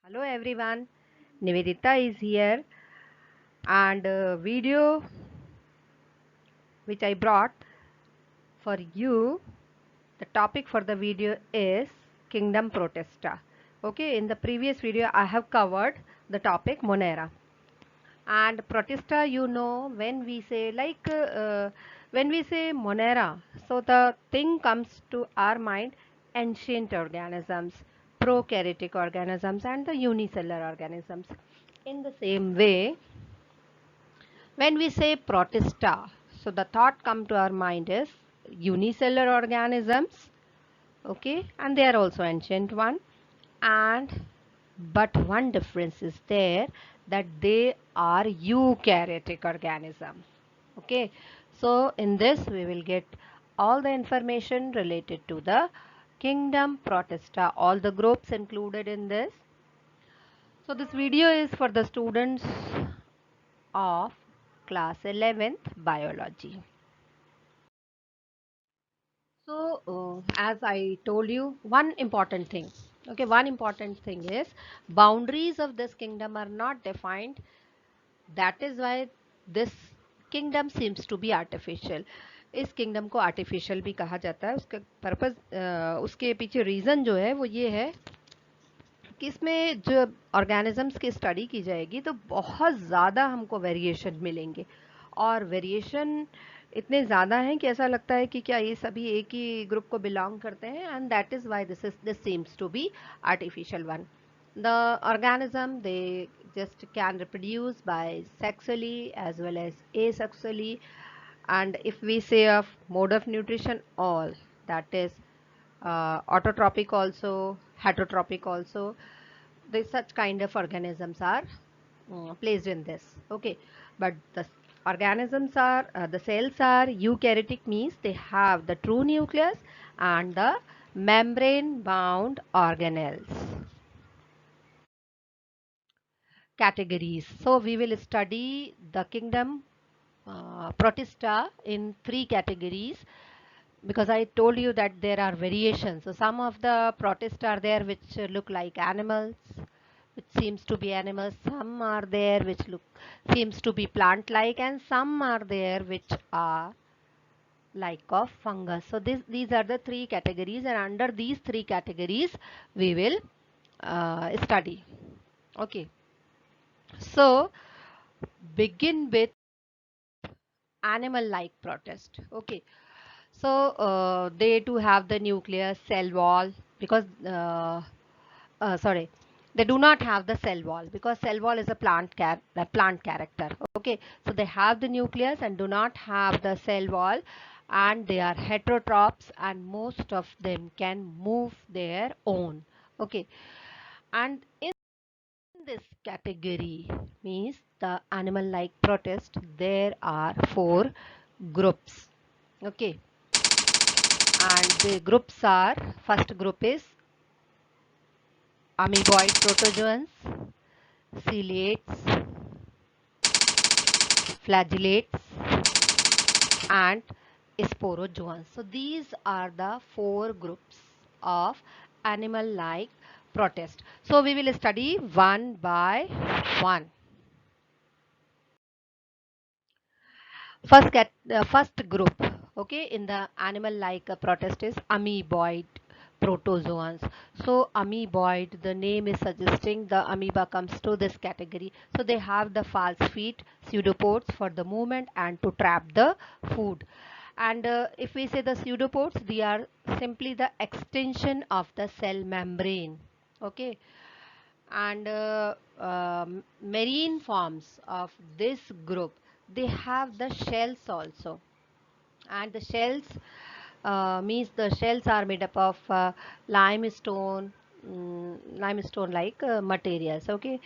Hello everyone, Nivedita is here and video which I brought for you. The topic for the video is Kingdom Protesta. Okay, in the previous video I have covered the topic Monera. And Protesta, when we say when we say Monera, so the thing comes to our mind ancient organisms, prokaryotic organisms and the unicellular organisms. In the same way, when we say Protista, so the thought come to our mind is unicellular organisms, okay, and they are also ancient one, and but one difference is there that they are eukaryotic organisms. Okay, so in this we will get all the information related to the kingdom Protista, all the groups included in this. So this video is for the students of class 11th biology. So as I told you, one important thing, okay, one important thing is boundaries of this kingdom are not defined. That is why this kingdom seems to be artificial. इस kingdom को artificial भी कहा जाता है. उसका purpose, उसके पीछे reason जो है वो ये है कि इसमें जो ऑर्गेनिजम्स की स्टडी की जाएगी तो बहुत ज़्यादा हमको वेरिएशन मिलेंगे, और वेरिएशन इतने ज़्यादा हैं कि ऐसा लगता है कि क्या ये सभी एक ही ग्रुप को बिलोंग करते हैं, and that is why this seems to be artificial one. The organism, they just can reproduce by sexually as well as asexually, and if we say of mode of nutrition, all that is autotrophic also, heterotropic also, this such kind of organisms are placed in this. Okay, but the organisms are the cells are eukaryotic, means they have the true nucleus and the membrane bound organelles. Categories. So we will study the kingdom Protista in 3 categories, because I told you that there are variations. So some of the Protista are there which look like animals, which seems to be animals. Some are there which look seems to be plant-like, and some are there which are like of fungus. So these are the 3 categories, and under these 3 categories we will study. Okay. So begin with animal like protist. Okay, so they too have the nucleus, cell wall, because sorry, they do not have the cell wall because cell wall is a plant character. Okay, so they have the nucleus and do not have the cell wall, and they are heterotrophs, and most of them can move their own. Okay, and in this category, means the animal like protist, there are 4 groups. Okay, and the groups are, first group is amoeboid protozoans, ciliates, flagellates and sporozoans. So these are the 4 groups of animal like protist. So we will study one by one. First group, okay, in the animal like protist is amoeboid protozoans. So amoeboid, the name is suggesting the amoeba comes to this category. So they have the false feet, pseudopods for the movement and to trap the food. And if we say the pseudopods, they are simply the extension of the cell membrane. Okay, and marine forms of this group, they have the shells also, and the shells means the shells are made up of limestone, limestone like materials. Okay,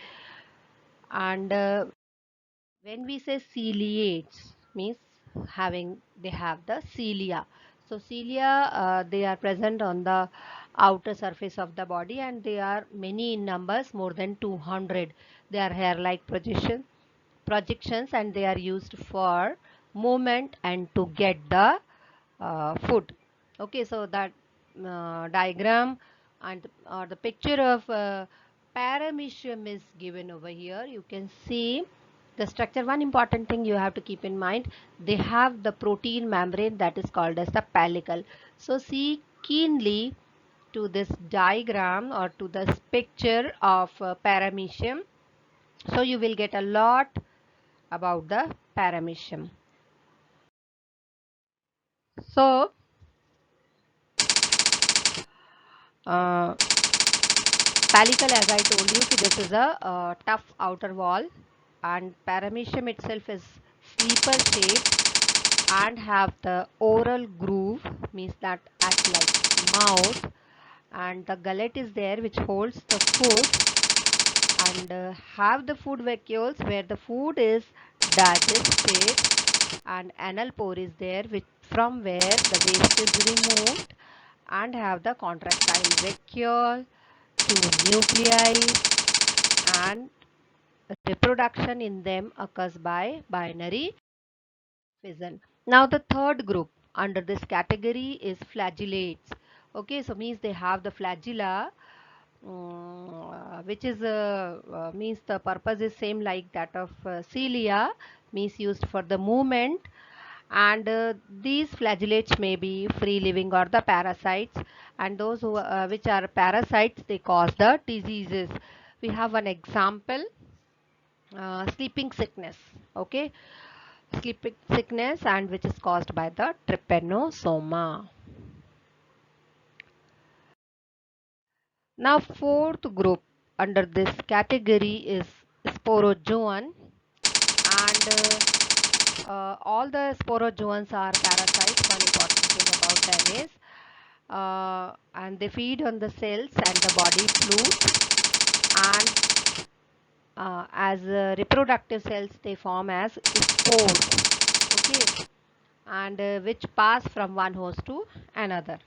and when we say ciliates, means having, they have the cilia. So cilia, they are present on the outer surface of the body, and they are many in numbers, more than 200. They are hair like projections, and they are used for movement and to get the food. Okay, so that diagram and or the picture of paramecium is given over here. You can see the structure. One important thing you have to keep in mind, they have the protein membrane that is called as the pellicle. So see keenly to this diagram or to this picture of paramecium. So you will get a lot about the paramecium. So uh, pellicle, as I told you, this is a tough outer wall, and paramecium itself is sleeper shaped and have the oral groove, means that act like mouth, and the gullet is there which holds the food, and have the food vacuoles where the food is digested, and anal pore is there which from where the waste is removed, and have the contractile vacuole, two nuclei, and reproduction in them occurs by binary fission. Now the third group under this category is flagellates. Okay, so means they have the flagella, which is means the purpose is same like that of cilia, means used for the movement, and these flagellates may be free living or the parasites, and those who which are parasites, they cause the diseases. We have an example, sleeping sickness. Okay, sleeping sickness, and which is caused by the trypanosoma. Now fourth group under this category is sporozoan, and all the sporozoans are parasites. One important thing about them is and they feed on the cells and the body fluid, and as reproductive cells they form as spores. Okay, and which pass from one host to another.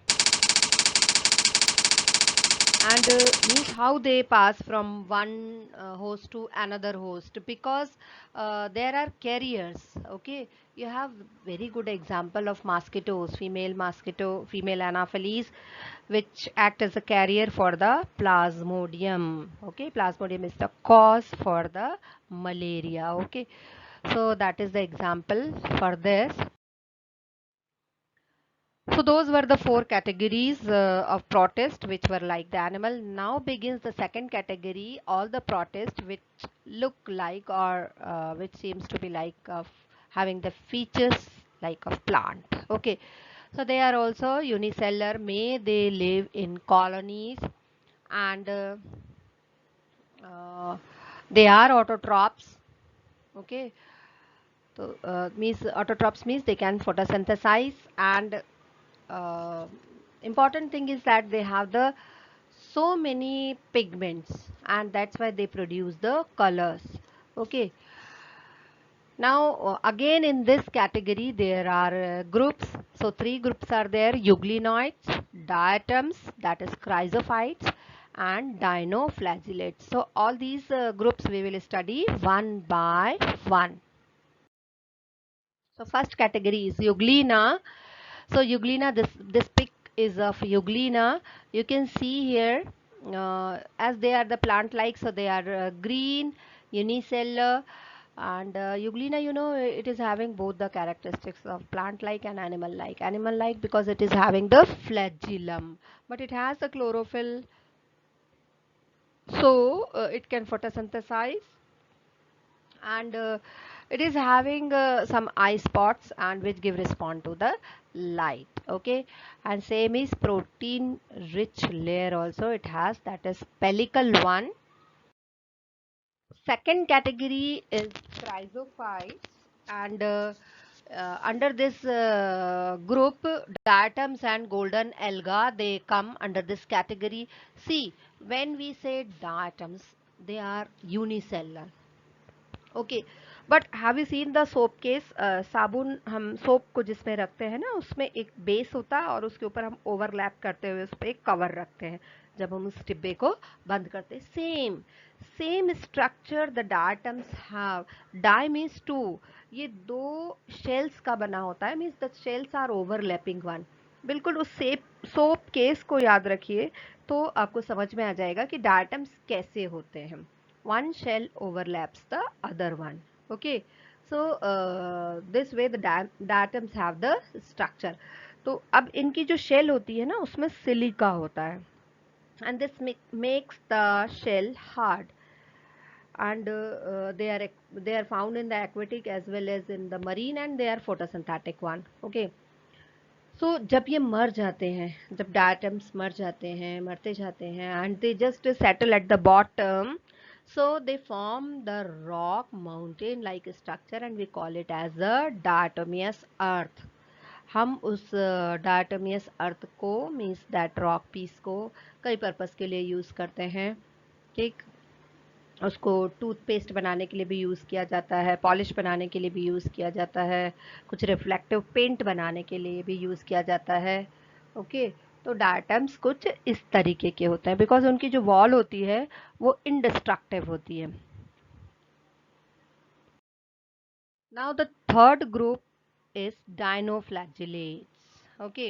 And means how they pass from one host to another host, because there are carriers. Okay, you have very good example of mosquitoes, female mosquito, female anopheles, which act as a carrier for the plasmodium. Okay, plasmodium is the cause for the malaria. Okay, so that is the example for this. So those were the four categories of protist which were like the animal. Now begins the second category, all the protist which look like or which seems to be like of having the features like of plant. Okay, so they are also unicellular, may they live in colonies, and uh, they are autotrophs. Okay, so means autotrophs means they can photosynthesize, and uh, important thing is that they have the so many pigments, and that's why they produce the colors. Okay, now again in this category there are groups. So three groups are there: euglenoids, diatoms, that is chrysophytes, and dinoflagellates. So all these groups we will study one by one. So first category is Euglena. So Euglena, this pic is of Euglena. You can see here, as they are the plant-like, so they are green, unicellular, and Euglena, you know, it is having both the characteristics of plant-like and animal-like. Animal-like because it is having the flagellum, but it has the chlorophyll, so it can photosynthesize, and it is having some eye spots and which give respond to the light. Okay, and same is protein rich layer also it has, that is pellicle one. Second category is chrysophytes, and under this group, diatoms and golden alga, they come under this category. See, when we say diatoms, they are unicellular. Okay, but have you seen the soap case? साबुन हम soap को जिसमें रखते हैं ना, उसमें एक base होता है और उसके ऊपर हम ओवरलैप करते हुए उस पर एक कवर रखते हैं जब हम उस डिब्बे को बंद करते हैं. Same same structure the diatoms have. Di means two, ये दो शेल्स का बना होता है, means the shells are overlapping one. बिल्कुल उस सोप केस को याद रखिए, तो आपको समझ में आ जाएगा कि डायटम्स कैसे होते हैं। One shell overlaps the other one. Okay, so this way the diatoms have the structure. तो अब इनकी जो शेल होती है ना, उसमें सिलिका होता है, and this makes the shell hard, and they are found in the aquatic as well as in the marine, and they are photosynthetic one. Okay, so जब ये मर जाते हैं, जब डायटम्स मर जाते हैं, मरते जाते हैं, and they just settle at the bottom, so they form the rock mountain like structure, and we call it as the diatomeous earth. हम उस डायटोमियस अर्थ को, मीन्स दैट रॉक पीस को, कई पर्पस के लिए यूज़ करते हैं। ठीक, उसको टूथपेस्ट बनाने के लिए भी यूज़ किया जाता है, पॉलिश बनाने के लिए भी यूज़ किया जाता है, कुछ रिफ्लेक्टिव पेंट बनाने के लिए भी यूज़ किया जाता है। ओके, तो डायटम्स कुछ इस तरीके के होते हैं, बिकॉज उनकी जो वॉल होती है वो इंडिस्ट्रक्टिव होती है। Now the third group is dinoflagellates. Okay,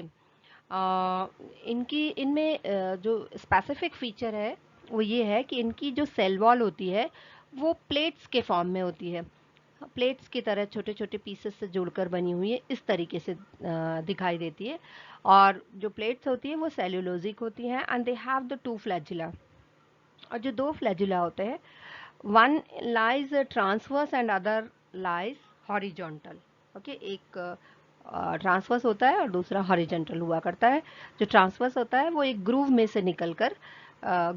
इनकी इनमें जो स्पेसिफिक फीचर है वो ये है कि इनकी जो सेल वॉल होती है वो प्लेट्स के फॉर्म में होती है, प्लेट्स की तरह छोटे छोटे पीसेस से जुड़कर बनी हुई है, इस तरीके से दिखाई देती है। और जो प्लेट्स होती है वो सेल्यूलोजिक होती हैं, and they have the two flagella. और जो दो फ्लैजिला होते हैं, one lies transverse and other lies horizontal. Okay, एक ट्रांसवर्स होता है और दूसरा हॉरिजॉन्टल हुआ करता है। जो ट्रांसवर्स होता है वो एक ग्रूव में से निकलकर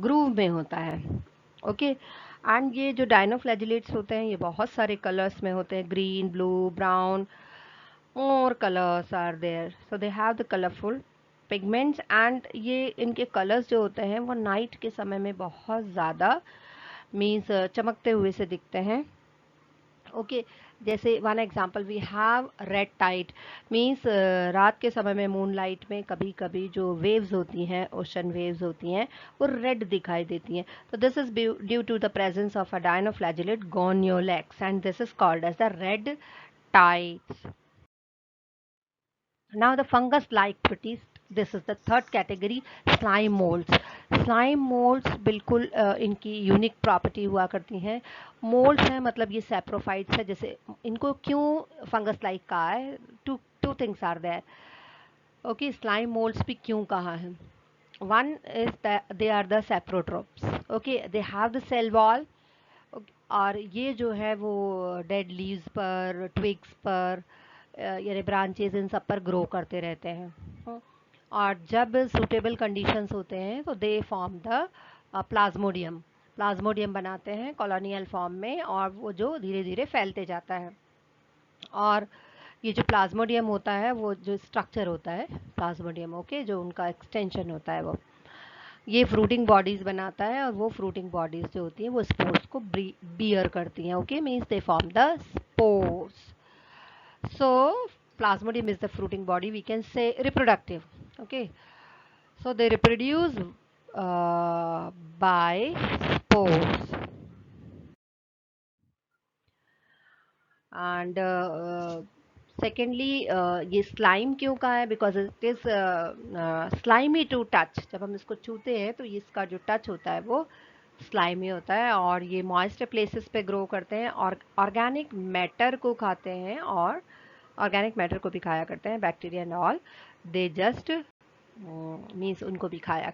ग्रूव में होता है। ओके, एंड ये जो डायनोफ्लैजिलेट्स होते हैं ये बहुत सारे कलर्स में होते हैं, green, blue, brown, more colors are there, so they have the colorful pigments, and ये इनके कलर्स जो होते हैं वो नाइट के समय में बहुत ज़्यादा मीन्स चमकते हुए से दिखते हैं। ओके, जैसे one example we have red tide, means रात के समय में मून लाइट में कभी कभी जो वेव्स होती हैं, ओशन वेव्स होती हैं, वो रेड दिखाई देती हैं। तो this is due to the presence of a dinoflagellate Gonyaulax, and this is called as the red tides. Now the fungus-like protist, this is the third category, slime molds. Slime molds बिल्कुल इनकी unique property हुआ करती हैं। Moulds हैं मतलब ये saprophytes है, जैसे इनको क्यों फंगस लाइक कहा है, two two things are there. Okay, slime moulds भी क्यों कहा है, one is they are the saprotrophs. Okay, they have the cell wall, और ये जो है वो डेड लीव्स पर, ट्विग्स पर, यानी ब्रांचेस, इन सब पर ग्रो करते रहते हैं। और जब सूटेबल कंडीशंस होते हैं तो they form the Plasmodium, Plasmodium बनाते हैं कॉलोनियल फॉर्म में, और वो जो धीरे धीरे फैलते जाता है। और ये जो प्लाज्मोडियम होता है, वो जो स्ट्रक्चर होता है प्लाज्मोडियम, ओके, जो उनका एक्सटेंशन होता है, वो ये फ्रूटिंग बॉडीज बनाता है, और वो फ्रूटिंग बॉडीज जो होती हैं वो स्पोर्स को बियर करती हैं। Okay, means they form the spores. So plasmodium is the fruiting body, we can say reproductive. Okay, so they reproduce by spores, and secondly ये स्लाइम क्यों कहा है, because it is slimy to touch. जब हम इसको छूते हैं तो इसका जो टच होता है वो स्लाइमी होता है, और ये मॉइस्ट प्लेसेस पे ग्रो करते हैं, और ऑर्गेनिक मैटर को खाते हैं, और ऑर्गेनिक मैटर को भी खाया करते हैं, bacteria and all, they just means उनको भी खाया